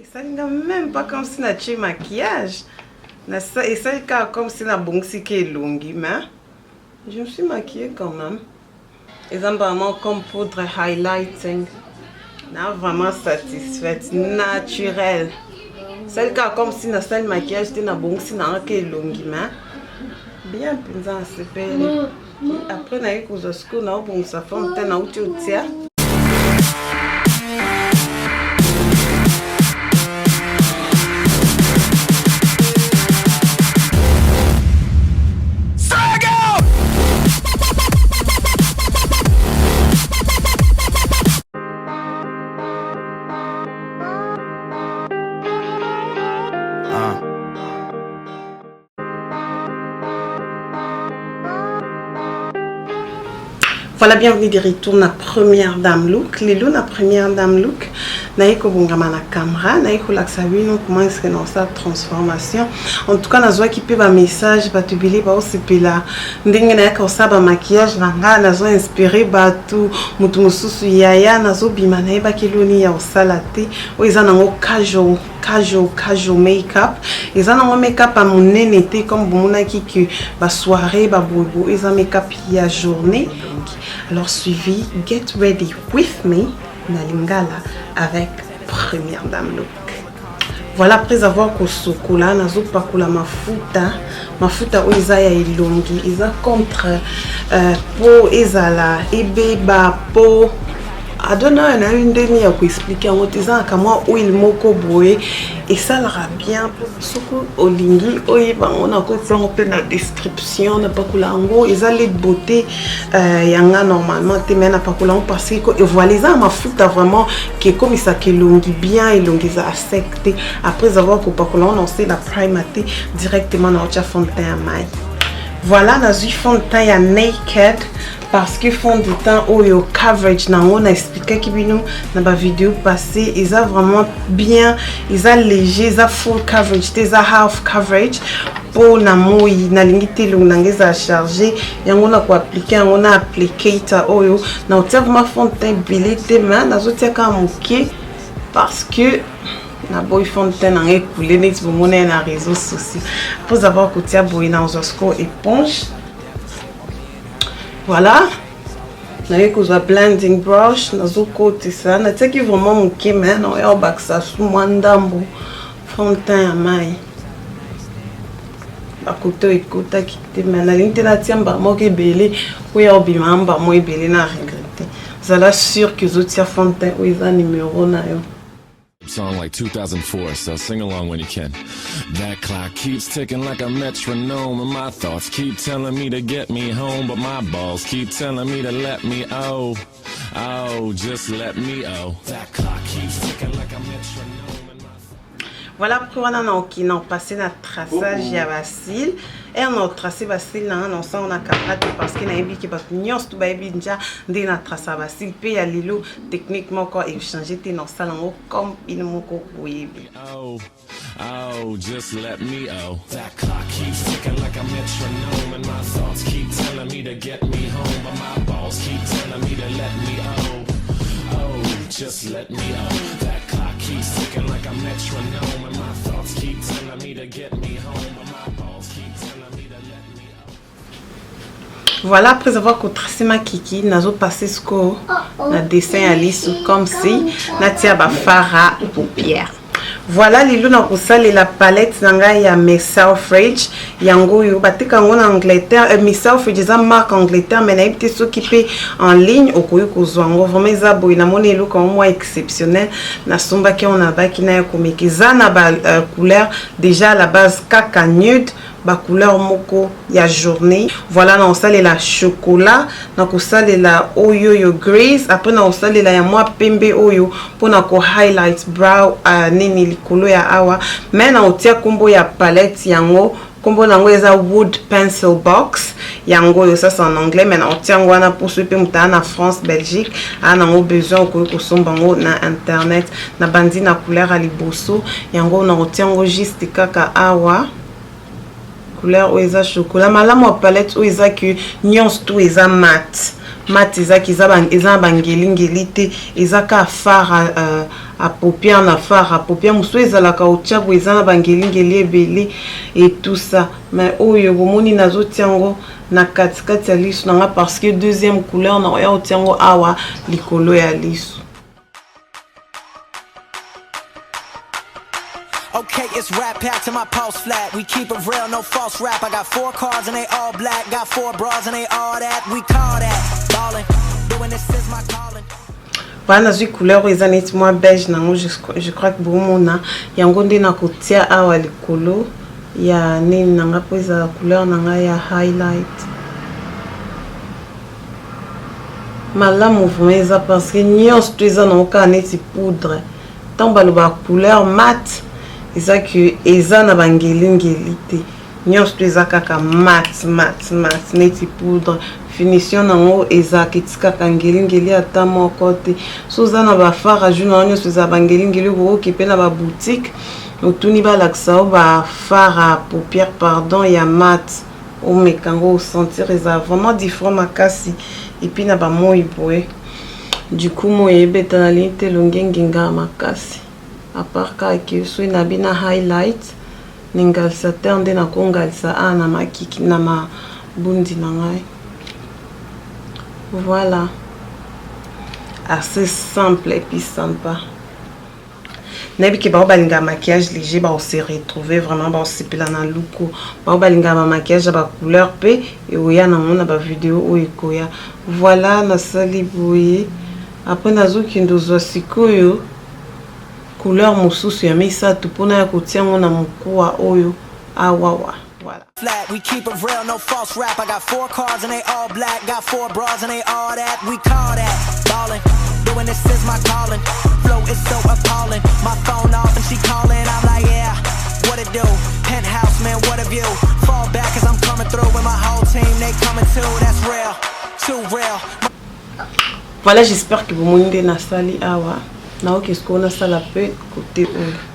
Ça n'est même pas comme si tu maquillage. Et ça comme si la bonne si qui est longue, mais je me suis maquillée quand même. Et ça vraiment comme poudre highlighting. Non, vraiment satisfaite, naturelle. C'est comme si la salle maquillage était la bonne si la qui est longue, mais bien pensant c'est belle. Après na iko za school na bon sa femme tena uti utia. Voilà, bienvenue de retour na première dame look. Lelo na première dame look. Naiko bongama na camera, naiko laksabino comment est-ce que dans sa transformation. En tout cas, nazo qui peut ba message ba tubili ba osepela. Ndenge na ka osaba maquillage nanga nazo inspiré ba tout mutu mususu yaya nazo bima na ba kiloni ya osalate. O ezana ngo casual makeup. Ezana ngo makeup a monene te comme bomona ki ba soirée ba bobo ezana makeup ya journée. Alors suivi, get ready with me, Nalingala avec première dame look. Voilà, après avoir kosokola, nazo pakula mafuta oiza ya ilongi, iza contre po ezala ebeba po. I don't know, on a une demi à expliquer en disant que moi oil moko boé et ça l'aura bien soko olingi oiba on a quoi faire la description na pakulango ils allaient de beauté yanga normalement te mena pakulango parce que et voilà ça ma futa vraiment qui comme ça qui longi bien et longi ça secte après avoir que pakulango lancé la primer directement dans la fond de teint à maille. Voilà, na zui fond de teint ya naked parce que fond de teint ou yo coverage na on a expliqué qui bino na ba vidéo passée ils a vraiment bien ils a léger ils a full coverage ils a half coverage pour na moi na limite long nangeza charger yango na ko appliquer on a applicator oyo na vraiment fond de teint bilité mais na zo tia ka moké parce que na boy fontaine en écoulé next vous monnaie na réseaux sociaux pour avoir côté boy na osco éponge. Voilà, na yeko za blending brush na zo côté ça na teki vraiment mon kemen on ya baksa sous mandambo fontaine à maille ba côté écouta qui te mena linte na tiamba mo ke belé ou ya obimamba mo belé na regretter ça la sûr que zo tia fontaine ou isa numéro na yo. Song like 2004, so sing along when you can. That clock keeps ticking like a metronome, and my thoughts keep telling me to get me home, but my balls keep telling me to let me just let me That clock keeps ticking like a metronome. Voilà pourquoi on a passé notre traçage à Basile et on a tracé Basile là on a capable parce qu'il y a un qui va venir tout baby déjà dès notre traçage Basile puis à Lilo techniquement quand échanger tes dans salon comme il me oui just let me That clock keeps ticking like a metronome and my thoughts keep telling me to get me home but my balls keep telling me to let me just let me That clock keeps ticking like a metronome and my thoughts keep telling me to get me home but my balls keep telling me to let me Voilà, après avoir tracé ma kiki, nazo passé ce qu'on a dessin à l'issue comme si natia ba fara paupière. Voilà les luna kusali la palette nanga ya Miss Selfridge yango yo batika ngona Angleterre Miss Selfridge za marque Angleterre mais na été s'occuper en ligne okoyo kozwango vraiment za boy na moni look en moi exceptionnel na somba ki on a ba ki na komekeza na ba couleur déjà à la base kaka nude ba couleur moko ya journée. Voilà na osale la chocolat na kosale la oyo grace après na osale la ya moi pembe oyo pona ko highlight brow nini likolo ya awa mais na otia kombo ya palette yango kombo nango eza wood pencil box yango yo ça c'est en anglais mais na otia ngwana pour ceux pe mutana na France Belgique ana ngo besoin ko somba ngo na internet na bandi na couleur à liboso yango na otia ngo juste kaka awa. couleur ou eza chocolat malamu a palette ou eza que nyonso tout eza mat eza ki eza bangelingeli te eza ka fard à paupière na fard à paupière musu ezalaka otia bo eza na bangelingeli ebele et tout ça mais oyo bomoni nazotiango na katikati ya liso nanga parce que deuxième couleur na oya otiango awa likolo ya liso. Okay, it's rap packed to my pulse flat. We keep it real, no false rap. I got 4 cards and they all black. Got 4 bras and they all that. We call that ballin'. Doing this is my calling. Voilà, j'ai couleur ils en est moins beige nango je crois que bomona yango nde na kotia awa likolo ya nini nanga poza couleur nanga ya highlight. Malamu vraiment parce que nyos tu eza na ka neti poudre. Tant baloba couleur mat eza que eza na bangelingeli te nyos tu eza kaka mat neti poudre. Finition nango eza ketika kangelingeli ata moko te so za na ba fard à jour nango so za bangelingeli ko okipe na ba boutique otuni ba laksa ba fard à paupières pardon ya mat o mekango sentir eza vraiment différent makasi et puis na ba moi boye du coup moi ebeta na linte longenginga makasi à part que so na bina highlight ningalisa tende na kongalisa ana makiki na ma bundi na ngai. Voilà, assez simple et puis sympa. N'abi que balinga maquillage léger, on s'est retrouvé vraiment, on s'est pelé dans le look. Balinga maquillage à couleur P et oya na mon aba vidéo ou ekoya. Voilà na sali boye. Après nazo kindozo sikoyo couleur mususu ya misa tupona ya kotia ngona mukua oyo awawa. Voilà. Flat, we keep it real, no false rap. I got 4 cards and they all black. Got 4 bras and they all that. We call that ballin'. Doing this is my calling. Flow is so appalling. My phone off and she calling. I'm like, yeah, what it do? Penthouse, man, what a view. Fall back cause I'm coming through with my whole team. They coming too, that's real, too real. Voilà, j'espère que vous m'avez na sali awa. Na ok, ce qu'on a ça la peut côté ongles.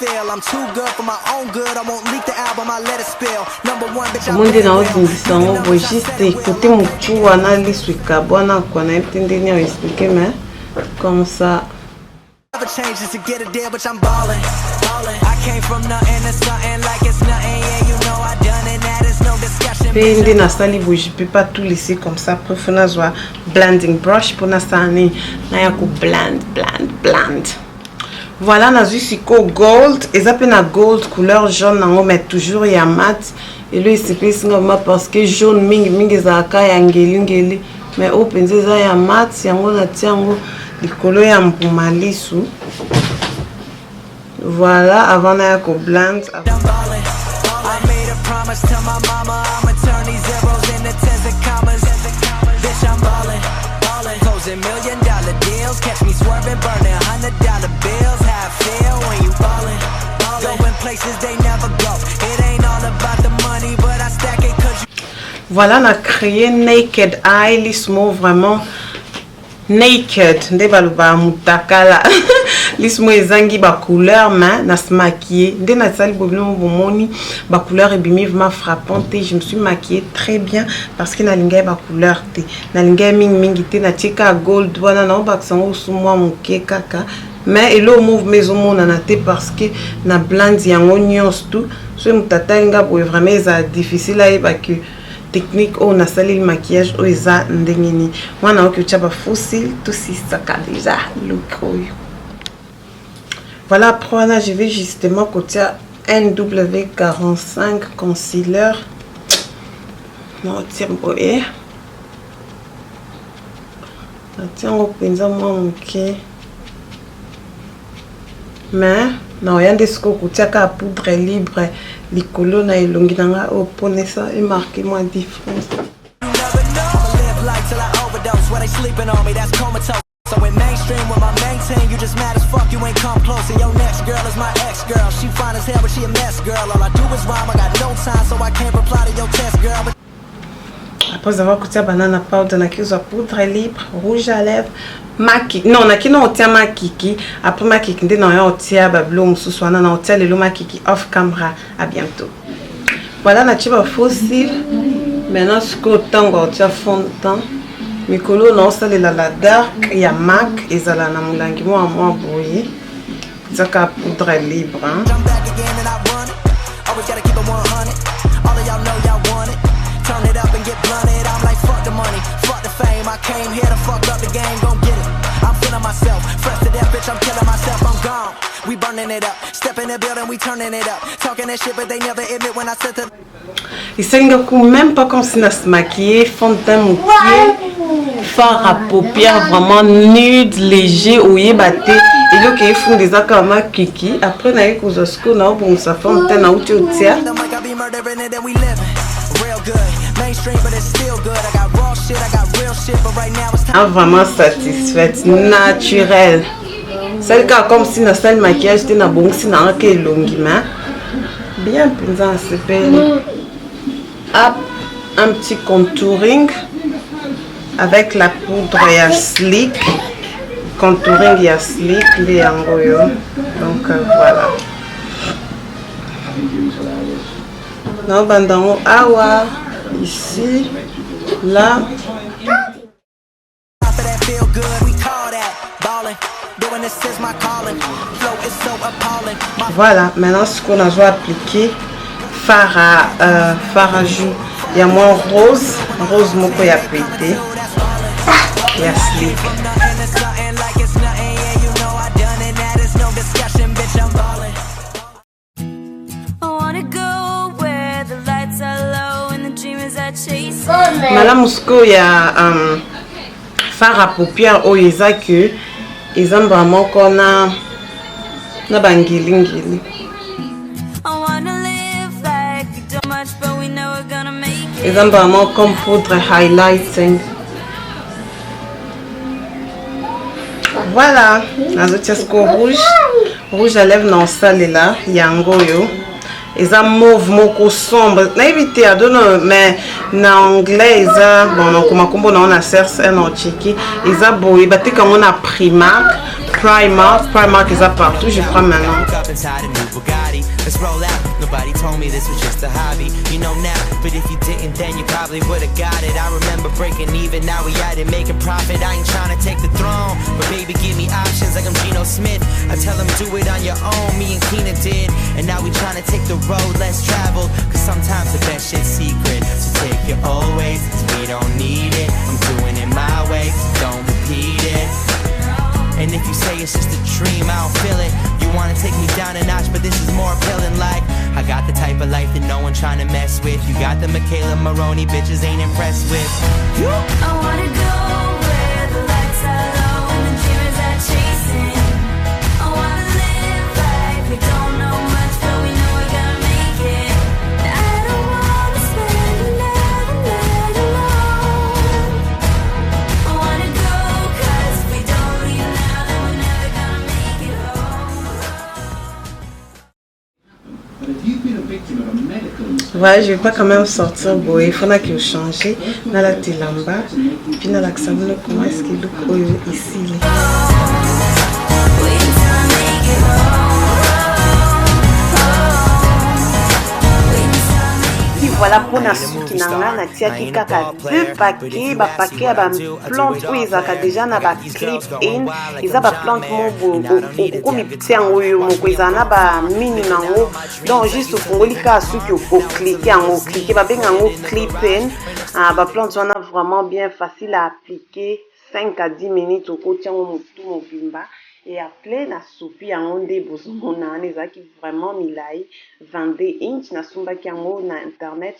I'm too good for my own good. I won't leak the album, I let it spill. Number 1 bitch. Monde na ozindisa ngo juste côté mutu wana liswika bwana kwa na entendeni au expliquer mais comme ça. Never changes to get a deal, but I'm ballin'. I came from nothing to something like it's nothing. Yeah, you know I done it. That is no discussion. Pende na sali bo je peux pas tout laisser comme ça. Préfère na zoa blending brush pour na sani na ya ko blend. Voilà, na jusqu'au gold, et ça na gold couleur jaune nango mais toujours ya mat et le c'est singa parce que jaune mingi za ka ya ngelingeli mais au penze za ya mat yango na tiango likolo ya mpumalisu. Voilà, avant na ko blend. $1 million deals, catch me swerving, burning $100 bills. How I feel when you ballin', going places they never go. It ain't all about the money, but I stack it cause you. Voilà, on a créé Naked Eye, l'ismo vraiment naked. Nde baluba mutakala. L'ismo ezangi ba couleur mais na se maquiller. Nde na sali bobino bomoni ba couleur ebimi vraiment frappante. Je me suis maquillée très bien parce que na linga ba couleur te. Na linga mingi te na tika gold wana na ba sango sumwa muke kaka. Mais elo move maison mona na te parce que na blend yango nyos tout. So mutata linga bo vraiment ça difficile à ba que technique on a salé le maquillage au eza ndengini. Moi na okiucha ba fossile tout si ça ka déjà look. Voilà, après là, je vais justement côté NW45 concealer. Non, tiens, boye. Tiens, on peut dire moi, ok. Mais, non, il y a des choses qui sont poudre libre. Les colonnes et longues au poney ça et marqué moi différence. So in mainstream with my main team, you just mad as fuck, you ain't come close. And your next girl is my ex-girl. She fine as hell, but she a mess, girl. All I do is rhyme, I got no time, so I can't reply to your test, girl. But après avoir coûté banana powder, on a qui poudre libre, rouge à lèvres, maquille. Non, on a qui non tient maquille. Après maquille, on a on tient bablo, on soit on tient le maquille off camera. À bientôt. Voilà, na chiba fossile. Maintenant, ce que autant tu as fond de temps. Mikolo non ça la dark ya mac ezala na mulangi mo amwa boye. Zaka poudre libre. Hein? Turn it up and get blunted. I'm like fuck the money, fuck the fame. I came here to fuck up the game, gon' get it. I'm feeling myself, fresh to death, bitch. I'm killing myself. I'm gone. We burning it up, step in the building, we turning it up. Talking that shit, but they never admit when I said to. Il s'engage même pas comme si on se maquillé, fond de teint moutier, fard à paupières vraiment nude, léger, ouillé batté. Et donc ils font des accords kiki. Après on a eu aux oscars, on a pour sa fond de teint au tia. Ah, vraiment satisfaite, naturelle. C'est cas comme si dans le maquillage était na bon si na que longuement. Bien présent c'est un petit contouring avec la poudre ya slick. Contouring ya slick les angoyo. Donc voilà. Non, bandango awa ici là. Voilà, maintenant ce qu'on a déjà appliqué, fard à joue. Il y a moins rose moko ya pété. Il y a slick. Madame Mousko, il y a fard à paupières au isa que ils ont vraiment qu'on a bangilingili. Ils ont vraiment comme poudre highlighting. Voilà, les autres rouge à lèvres non salé là, yangoyo. Ils ont mauve moko sombre. Na évité à donner mais en anglais ils ont bon comment on a cherché un chiki. Ils ont beau, ils battent comme on a Primark is up partout, je crois maintenant. Let's roll out. Nobody told me this was just a hobby. You know now, but if you didn't, then you probably would have got it. I remember breaking even, now we at it, making profit. I ain't trying to take the throne, but baby, give me options like I'm Geno Smith. I tell them do it on your own, me and Keena did. And now we trying to take the road less traveled, cause sometimes the best shit's secret. So take your old ways, cause we don't need it. I'm doing it my way, so don't repeat it. And if you say it's just a dream, I don't feel it. You wanna take me down a notch, but this is more appealing. Like, I got the type of life that no one trying to mess with. You got the Michaela Maroney bitches ain't impressed with. I wanna go where the lights are low and the dreamers are chasing. I wanna live life, we don't know much, but we know we're gonna make it. I don't wanna spend another night alone. I wanna go cause we don't leave now, then we're never gonna make it home. Ouais, je vais pas quand même sortir beau. Il faut que je change. Dans la tilamba, puis dans la xamino, comment est-ce qu'il look ici? Voilà pour na suki nanga na tiaki kaka deux paquets ba paquet ya ba plante oyo ezalaka déjà na ba clip in eza ba plante mo okomi tia yango oyo moko ezala na ba mini nango donc juste ofungoli kaka suki oklike yango oklike babenga yango clip in ba plante wana vraiment bien facile à appliquer 5 à 10 minutes okotia yango motu mobimba. Et après, na soupi yango nde bozomona wana ezalaki vraiment milai 22 inch na sumbaki yango na internet.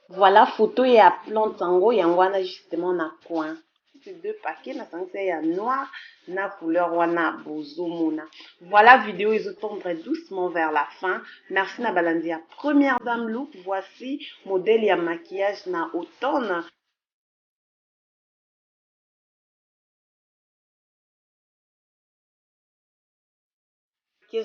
Voilà photo ya plante yango wana justement na coin. C'est deux paquets na sangisa ya noir na couleur wana bozomona. Voilà vidéo ezotendre doucement vers la fin. Merci na balandi ya première dame look. Voici modèle ya maquillage na automne.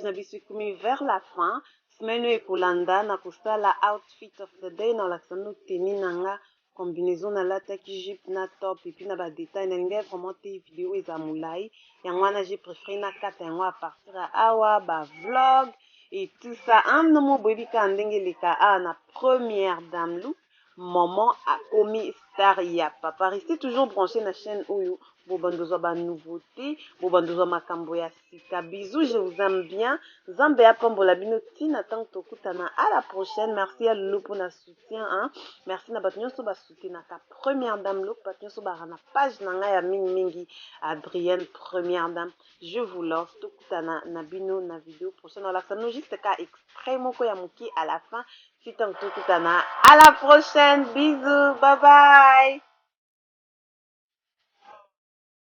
Na biso ekomi vers la fin. Semaine oyo ekolanda na kosala outfit of the day na olakisano teni nanga combinaison nalataki jupe na top epi na badetail nalingai vraiment te video eza molai yango wana j'ai préféré na kata yango à partir ya awa ba vlog et tout ça amnomo boyebika ndenge leka a na première dame look maman a commis star ya papa. Restez toujours branché na chaîne Oyo. Bobandozwa ba nouveauté, bobandozwa makambo ya sika. Bisous, je vous aime bien. Zambe ya pambola bino tina tant tokutana. À la prochaine. Merci à Lulu pour na soutien hein. Merci na bato nyonso ba soutien na ka première dame look, bato nyonso ba na page na nga ya mingi mingi Adrienne première dame. Je vous lance tokutana na bino na vidéo prochaine. Voilà, ça nous juste ka extrait moko ya muki à la fin. Si tant tokutana. À la prochaine. Bisous. Bye bye.